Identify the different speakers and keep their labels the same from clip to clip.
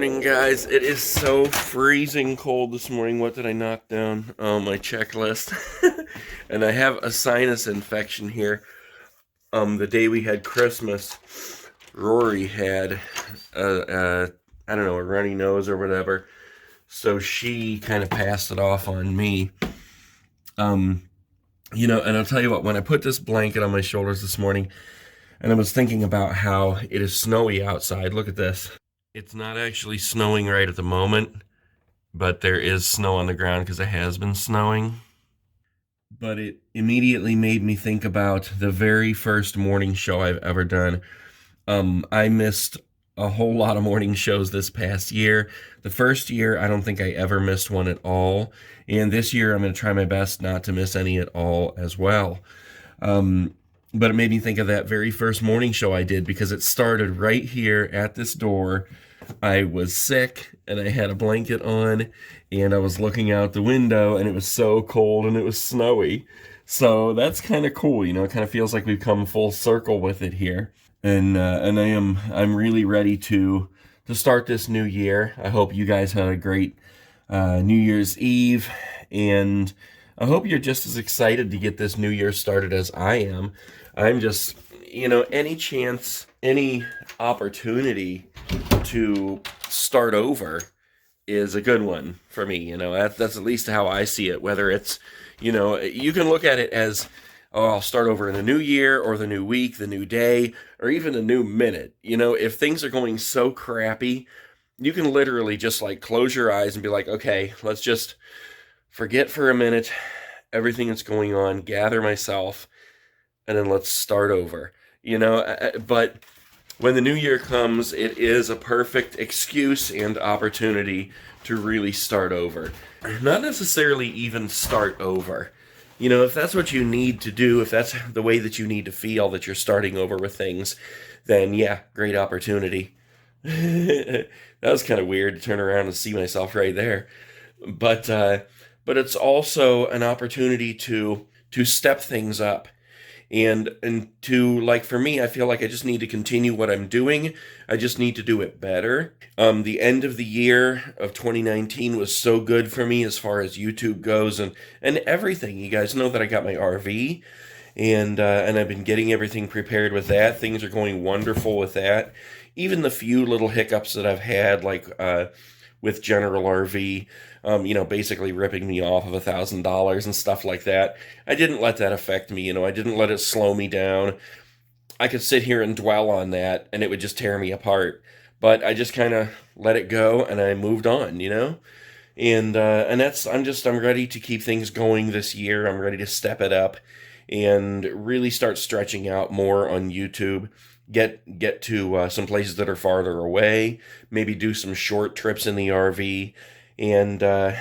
Speaker 1: morning, guys. It is so freezing cold this morning. What did I knock down on my checklist? And I have a sinus infection here. The day we had Christmas, Rory had I don't know, a runny nose or whatever. So she kind of passed it off on me. And I'll tell you what, when I put this blanket on my shoulders this morning, and I was thinking about how it is snowy outside. Look at this. It's not actually snowing right at the moment, but there is snow on the ground because it has been snowing. But it immediately made me think about the very first morning show I've ever done. I missed a whole lot of morning shows this past year. The first year, I don't think I ever missed one at all. And this year, I'm going to try my best not to miss any at all as well. But it made me think of that very first morning show I did because it started right here at this door. I was sick and I had a blanket on and I was looking out the window and it was so cold and it was snowy. So that's kind of cool, it kind of feels like we've come full circle with it here. And I'm really ready to start this new year. I hope you guys had a great New Year's Eve, and I hope you're just as excited to get this new year started as I am. I'm just, any chance, any opportunity to start over is a good one for me. That's at least how I see it. Whether it's, you can look at it as, oh, I'll start over in the new year or the new week, the new day, or even a new minute. If things are going so crappy, you can literally just like close your eyes and be like, okay, let's just forget for a minute everything that's going on, gather myself, and then let's start over. But when the new year comes, it is a perfect excuse and opportunity to really start over. Not necessarily even start over. If that's what you need to do, if that's the way that you need to feel, that you're starting over with things, then yeah, great opportunity. That was kind of weird to turn around and see myself right there. But it's also an opportunity to step things up. And to, like, for me, I feel like I just need to continue what I'm doing. I just need to do it better. The end of the year of 2019 was so good for me as far as YouTube goes and everything. You guys know that I got my RV, and I've been getting everything prepared with that. Things are going wonderful with that. Even the few little hiccups that I've had, like with General RV, basically ripping me off of $1,000 and stuff like that. I didn't let that affect me, I didn't let it slow me down. I could sit here and dwell on that and it would just tear me apart. But I just kind of let it go and I moved on, And I'm ready to keep things going this year. I'm ready to step it up and really start stretching out more on YouTube. Get to some places that are farther away, maybe do some short trips in the RV, and a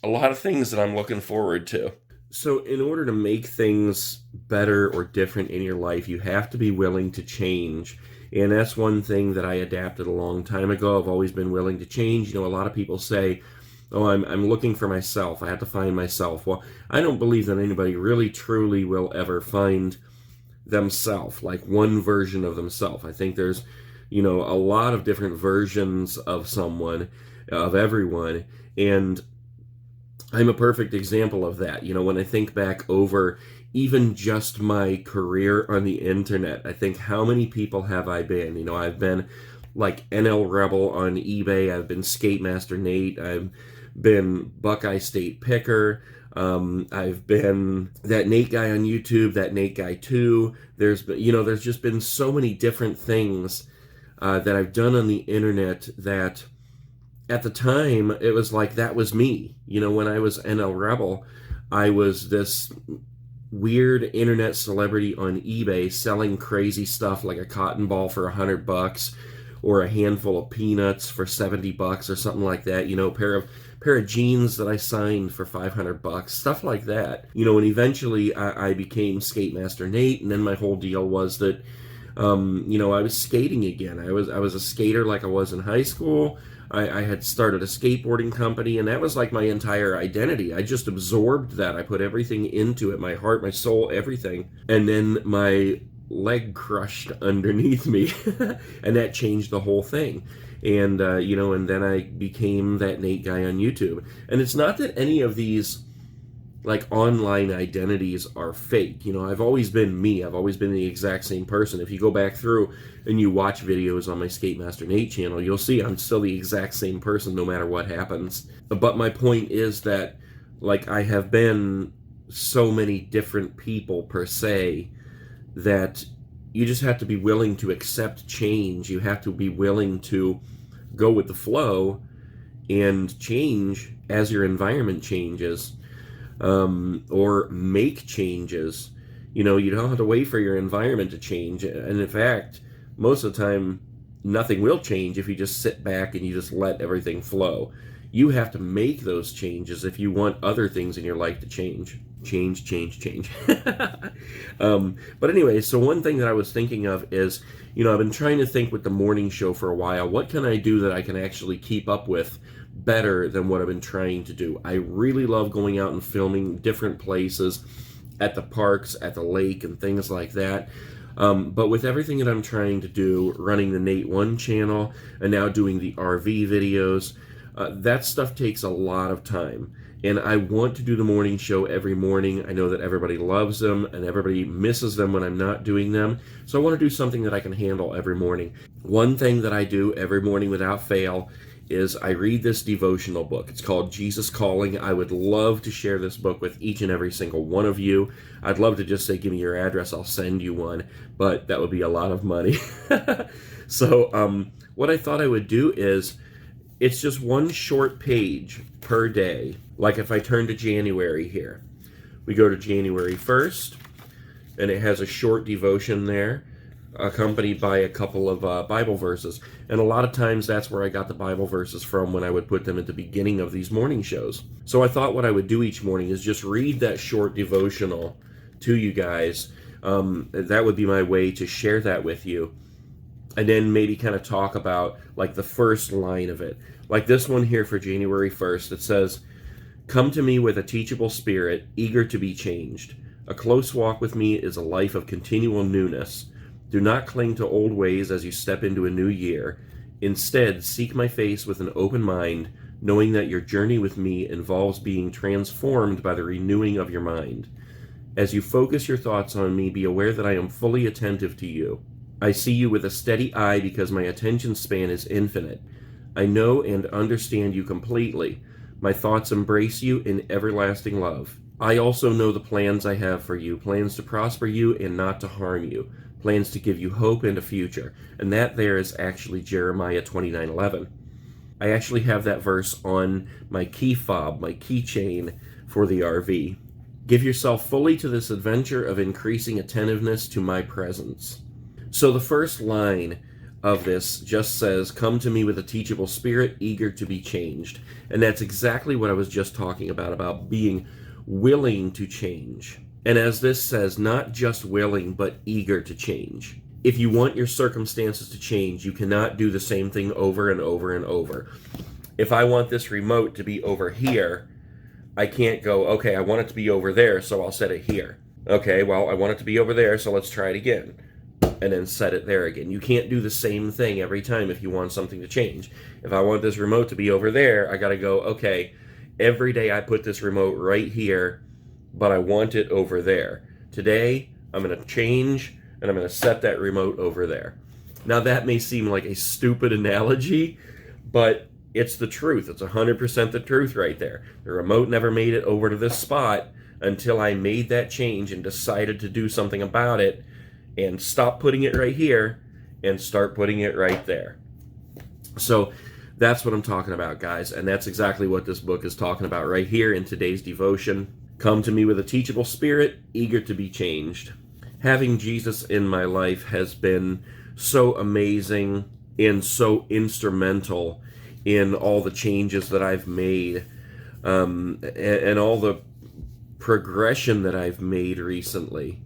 Speaker 1: lot of things that I'm looking forward to. So in order to make things better or different in your life, you have to be willing to change. And that's one thing that I adapted a long time ago. I've always been willing to change. A lot of people say, oh, I'm looking for myself. I have to find myself. Well, I don't believe that anybody really truly will ever find themselves, like one version of themselves. I think there's, a lot of different versions of someone, of everyone, and I'm a perfect example of that. When I think back over even just my career on the internet, I think, how many people have I been? I've been like NL Rebel on eBay, I've been Skate Master Nate, I've been Buckeye State Picker, I've been that Nate guy on YouTube, that Nate guy too. There's just been so many different things that I've done on the internet that at the time it was like that was me. When I was NL Rebel, I was this weird internet celebrity on eBay selling crazy stuff like a cotton ball for $100 or a handful of peanuts for $70 or something like that. Pair of jeans that I signed for $500, stuff like that. And eventually I became Skate Master Nate, and then my whole deal was that, I was skating again. I was a skater like I was in high school. I had started a skateboarding company, and that was like my entire identity. I just absorbed that. I put everything into it, my heart, my soul, everything. And then my leg crushed underneath me, and that changed the whole thing. And, and then I became that Nate guy on YouTube. And it's not that any of these like online identities are fake. I've always been me. I've always been the exact same person. If you go back through and you watch videos on my Skate Master Nate channel, you'll see I'm still the exact same person no matter what happens. But my point is that, like, I have been so many different people per se that you just have to be willing to accept change. You have to be willing to go with the flow and change as your environment changes. Or make changes. You don't have to wait for your environment to change. And in fact, most of the time, nothing will change if you just sit back and you just let everything flow. You have to make those changes if you want other things in your life to change. Change. But anyway, so one thing that I was thinking of is, I've been trying to think with the morning show for a while, what can I do that I can actually keep up with better than what I've been trying to do? I really love going out and filming different places, at the parks, at the lake, and things like that. But with everything that I'm trying to do, running the Nate1 channel, and now doing the RV videos, that stuff takes a lot of time. And I want to do the morning show every morning. I know that everybody loves them, and everybody misses them when I'm not doing them. So I want to do something that I can handle every morning. One thing that I do every morning without fail is I read this devotional book. It's called Jesus Calling. I would love to share this book with each and every single one of you. I'd love to just say, give me your address, I'll send you one, but that would be a lot of money. So what I thought I would do is, it's just one short page per day. Like if I turn to January here, we go to January 1st, and it has a short devotion there, accompanied by a couple of Bible verses. And a lot of times that's where I got the Bible verses from when I would put them at the beginning of these morning shows. So I thought what I would do each morning is just read that short devotional to you guys. That would be my way to share that with you. And then maybe kind of talk about like the first line of it. Like this one here for January 1st, it says, "Come to me with a teachable spirit, eager to be changed. A close walk with me is a life of continual newness. Do not cling to old ways as you step into a new year. Instead, seek my face with an open mind, knowing that your journey with me involves being transformed by the renewing of your mind. As you focus your thoughts on me, be aware that I am fully attentive to you. I see you with a steady eye because my attention span is infinite. I know and understand you completely. My thoughts embrace you in everlasting love. I also know the plans I have for you, plans to prosper you and not to harm you, plans to give you hope and a future." And that there is actually Jeremiah 29:11. I actually have that verse on my key fob, my keychain for the RV. "Give yourself fully to this adventure of increasing attentiveness to my presence." So the first line of this just says, "Come to me with a teachable spirit, eager to be changed." And that's exactly what I was just talking about being willing to change. And as this says, not just willing, but eager to change. If you want your circumstances to change, you cannot do the same thing over and over and over. If I want this remote to be over here, I can't go, okay, I want it to be over there, so I'll set it here. Okay, well, I want it to be over there, so let's try it again. And then set it there again. You can't do the same thing every time if you want something to change. If I want this remote to be over there, I gotta go, okay, every day I put this remote right here, but I want it over there. Today, I'm gonna change, and I'm gonna set that remote over there. Now that may seem like a stupid analogy, but it's the truth. It's 100% the truth right there. The remote never made it over to this spot until I made that change and decided to do something about it, and stop putting it right here and start putting it right there. So that's what I'm talking about, guys, and that's exactly what this book is talking about right here in today's devotion. Come to me with a teachable spirit, eager to be changed. Having Jesus in my life has been so amazing and so instrumental in all the changes that I've made, and all the progression that I've made recently.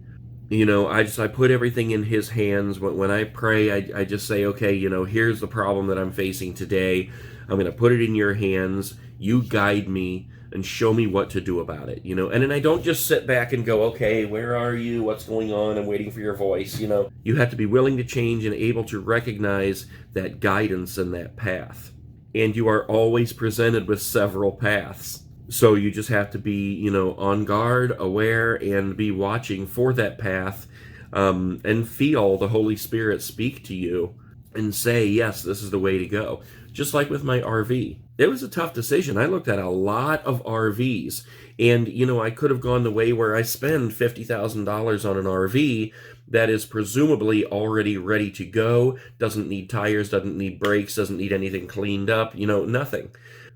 Speaker 1: I put everything in his hands. When I pray, I just say, okay, here's the problem that I'm facing today. I'm going to put it in your hands. You guide me and show me what to do about it, you know. And then I don't just sit back and go, okay, where are you? What's going on? I'm waiting for your voice, you know. You have to be willing to change and able to recognize that guidance and that path. And you are always presented with several paths. So you just have to be, you know, on guard, aware, and be watching for that path, and feel the Holy Spirit speak to you and say, yes, this is the way to go. Just like with my RV. It was a tough decision. I looked at a lot of RVs, and, you know, I could have gone the way where I spend $50,000 on an RV that is presumably already ready to go, doesn't need tires, doesn't need brakes, doesn't need anything cleaned up, you know, nothing.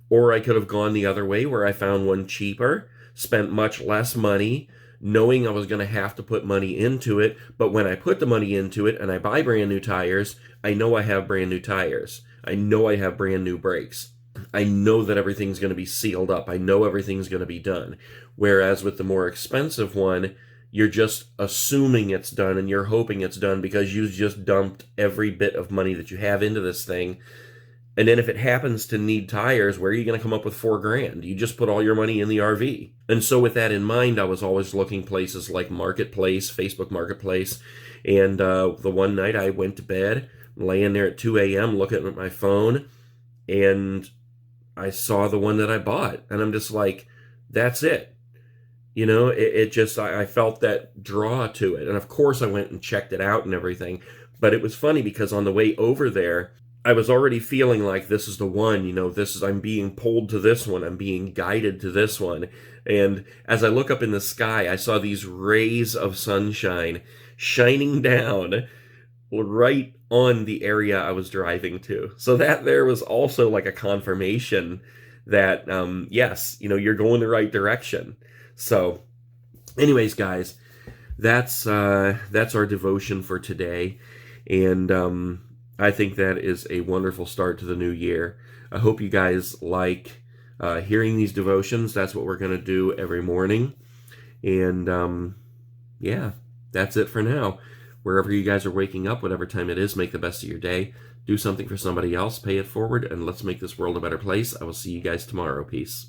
Speaker 1: Or I could have gone the other way where I found one cheaper, spent much less money, knowing I was going to have to put money into it. But when I put the money into it and I buy brand new tires, I know I have brand new tires. I know I have brand new brakes. I know that everything's going to be sealed up. I know everything's going to be done. Whereas with the more expensive one, you're just assuming it's done and you're hoping it's done because you just dumped every bit of money that you have into this thing. And then if it happens to need tires, where are you going to come up with $4,000? You just put all your money in the RV. And so with that in mind, I was always looking places like Marketplace, Facebook Marketplace. And the one night I went to bed, laying there at 2 a.m. looking at my phone, and I saw the one that I bought. And I'm just like, that's it. You know, it just, I felt that draw to it. And of course I went and checked it out and everything. But it was funny because on the way over there, I was already feeling like this is the one, you know, I'm being pulled to this one. I'm being guided to this one. And as I look up in the sky, I saw these rays of sunshine shining down right on the area I was driving to. So that there was also like a confirmation that, yes, you know, you're going the right direction. So anyways, guys, that's our devotion for today. And, I think that is a wonderful start to the new year. I hope you guys like hearing these devotions. That's what we're going to do every morning. And yeah, that's it for now. Wherever you guys are waking up, whatever time it is, make the best of your day. Do something for somebody else, pay it forward, and let's make this world a better place. I will see you guys tomorrow. Peace.